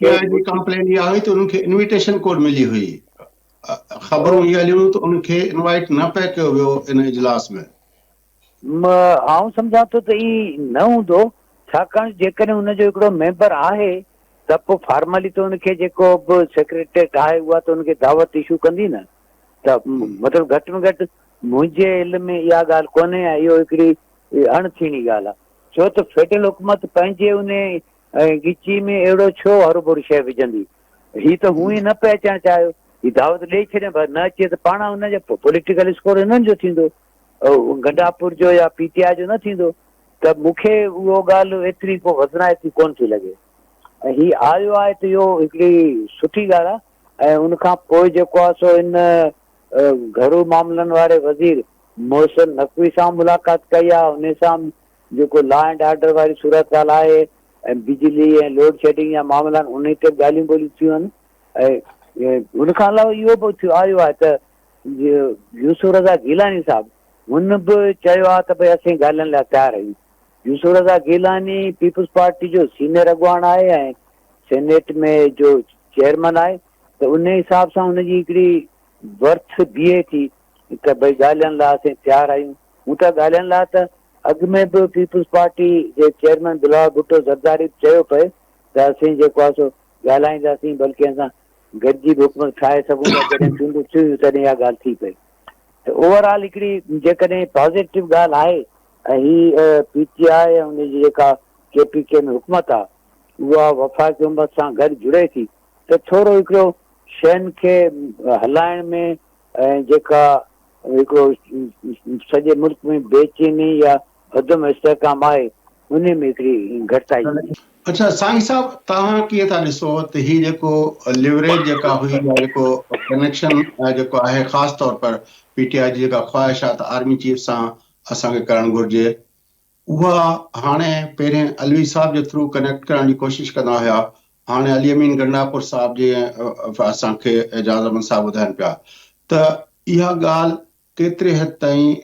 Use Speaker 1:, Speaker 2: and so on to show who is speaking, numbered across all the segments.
Speaker 1: क्या जी कंप्लेन इहा हुई त उनखे इनविटेशन कोड मिली हुई, ख़बरूं इहे हलियूं त उनखे इनवाइट न पिए कयो वियो इन इजलास में।
Speaker 2: आउं सम्झां थो त ई न हूंदो, छाकाणि जेकॾहिं हुनजो हिकिड़ो मेंबर आहे त पोइ फॉर्मली त हुनखे जेको बि सेक्रेटरीट आहे उहा त हुनखे दावत इशू कंदी न। त मतिलबु घटि में घटि मुंहिंजे इल्म में इहा ॻाल्हि कोन्हे ऐं इहो हिकिड़ी अणथीणी ॻाल्हि आहे। छो त फेडरल हुकूमत पंहिंजे उन ॻिची में अहिड़ो छो हरूभरू शइ विझंदी? हीअ त हूअं ई न पिए अचणु चाहियो, हीअ दावत ॾेई छॾियो, पर न अचे त पाण हुनजो पॉलिटिकल स्कोर हिननि जो थींदो, गंडापुर जो या पीटीआई जो न थींदो। त मूंखे उहो ॻाल्हि एतिरी पोइ वज़नाइती कोन थी लॻे। ऐं हीअ आयो आहे त इहो हिकिड़ी सुठी ॻाल्हि आहे। ऐं उनखां पोइ जेको आहे सो इन घरू मामलनि वारे वज़ीर मोहसिन नक़वी सां मुलाक़ात कई आहे। उन सां जेको लॉ एंड ऑर्डर वारी सूरत हाल आहे ऐं बिजली ऐं लोड शेडिंग जा मामला आहिनि उन ते ॻाल्हियूं ॿोलियूं थियूं आहिनि। ऐं उनखां अलावा इहो बि थियो आयो आहे त यूसुफ रज़ा गीलानी साहब हुन बि चयो आहे त भई असीं ॻाल्हाइण लाइ तयारु आहियूं। यूसुफ रज़ा गीलानी पीपुल्स पार्टी जो सीनियर अॻुवान आहे ऐं सेनेट में जो चेयरमैन आहे, त उन हिसाब सां हुनजी हिकिड़ी वर्थ बीहे थी त भई ॻाल्हाइण लाइ असीं तयारु आहियूं। हू त ॻाल्हाइण लाइ त अॻु में बि पीपुल्स पार्टी जे चेयरमैन बिलावल भुट्टो ज़रदारी चयो पिए त असीं जेको आहे सो ॻाल्हाईंदासीं, बल्कि असां गॾिजी बि हुकूमत ठाहे सघूं था जॾहिं चूंडूं थियूं तॾहिं इहा ॻाल्हि थी पई। त ओवरऑल हिकिड़ी जेकॾहिं पॉज़िटिव ॻाल्हि आहे ऐं हीअ पीटीआई ऐं हुनजी जेका केपीके में हुकूमत आहे उहा वफ़ाक़ी हुकूमत सां गॾु जुड़े थी त थोरो हिकिड़ो शयुनि खे हलाइण में ऐं जेका हिकिड़ो सॼे मुल्क में बेचैनी या अदम इस्तेहकाम आहे उन में हिकिड़ी घटिताई।
Speaker 1: अच्छा साईं साहब, तव्हां कीअं था ॾिसो त हीउ जेको लिवरेज जेका हुई या जेको कनेक्शन जेको आहे ख़ासि तौर पर पीटीआई जी जेका ख़्वाहिश आहे त आर्मी चीफ सां असांखे करणु घुरिजे, उहा हाणे पहिरें अलवी साहब जे थ्रू कनेक्ट करण जी कोशिशि कंदा हुआ, हाणे अली अमीन गंडापुर साहब जे असांखे एजाज़ अहमद साहब ॿुधाइनि पिया त इहा ॻाल्हि केतिरे हद ताईं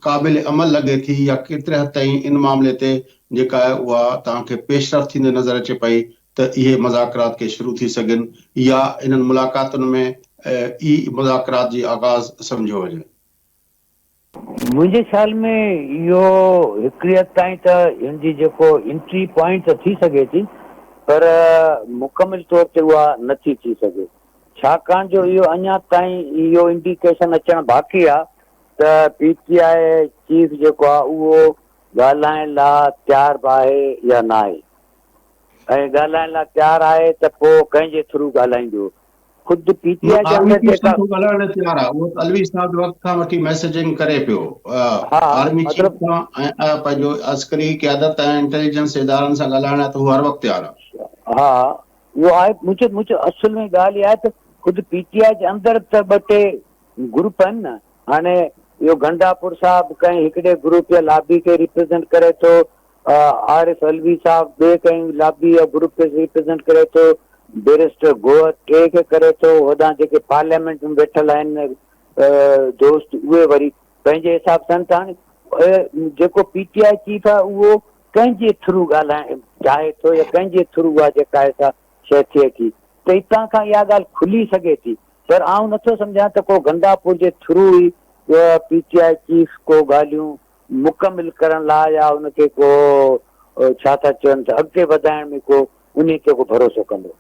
Speaker 1: क़ाबिल अमल लॻे थी या केतिरे हद ताईं इन मामले ते जेका आहे उहा तव्हांखे पेशरफ़ थींदे नज़र अचे पई त इहे मुज़ाकरात के शुरू थी सघनि या इन्हनि मुलाक़ातुनि में ई मुज़ाकरात जी आगाज़ सम्झो वञे?
Speaker 2: मुंहिंजे ख़्याल में इहो हिकिड़ी हद ताईं त हिनजी जेको एंट्री पॉइंट त थी सघे थी, पर मुकमिल तौर ते उहा नथी थी सघे, छाकाणि जो इहो अञा ताईं इहो इंडिकेशन अचणु बाक़ी आहे त पीटीआई चीफ जेको आहे उहो ॻाल्हाइण लाइ तयारु बि आहे या न आहे। ऐं ॻाल्हाइण लाइ तयारु आहे त पोइ कंहिंजे थ्रू ॻाल्हाईंदो? ख़ुदि पीटीआई जे अंदरि जेका
Speaker 1: ॻाल्हाइण तयारु आहे उहो अलवी साहब वक़्त खां वठी मैसेजिंग करे पियो,
Speaker 2: हा
Speaker 1: आर्मी चीफ
Speaker 2: मतिलबु
Speaker 1: सां ऐं पंहिंजो अस्करी क़यादत ऐं इंटेलिजेंस इदारनि सां ॻाल्हाइण लाइ त हू हर वक़्तु तयारु आहे।
Speaker 2: हा उहो आहे। मुंहिंजो असुल में ॻाल्हि इहा आहे त ख़ुदि पीटीआई जे अंदरि त ॿ टे ग्रुप आहिनि न। हाणे इहो गंडापुर साहब कंहिं हिकिड़े ग्रुप या लॉबी खे रिप्रेज़ेंट करे थो, आरिफ अलवी साहब ॿिए कंहिं लॉबी या ग्रुप खे रिप्रेज़ेंट करे थो, बैरिस्टर गोहर टे खे करे थो, होॾां जेके पार्लियामेंट में वेठल आहिनि दोस्त उहे वरी पंहिंजे हिसाब सां। त हाणे जेको पीटीआई चीफ आहे उहो कंहिंजे थ्रू ॻाल्हाइण चाहे थो या कंहिंजे थ्रू उहा जेका आहे सा शइ थिए थी, त हितां खां इहा ॻाल्हि खुली सघे थी। पर आउं नथो सम्झां त को गंडापुर जे थ्रू ई पीटीआई चीफ को ॻाल्हियूं मुकमिल करण लाइ या उनखे को छा था चवनि त अॻिते वधाइण में को उन ते को भरोसो कंदो।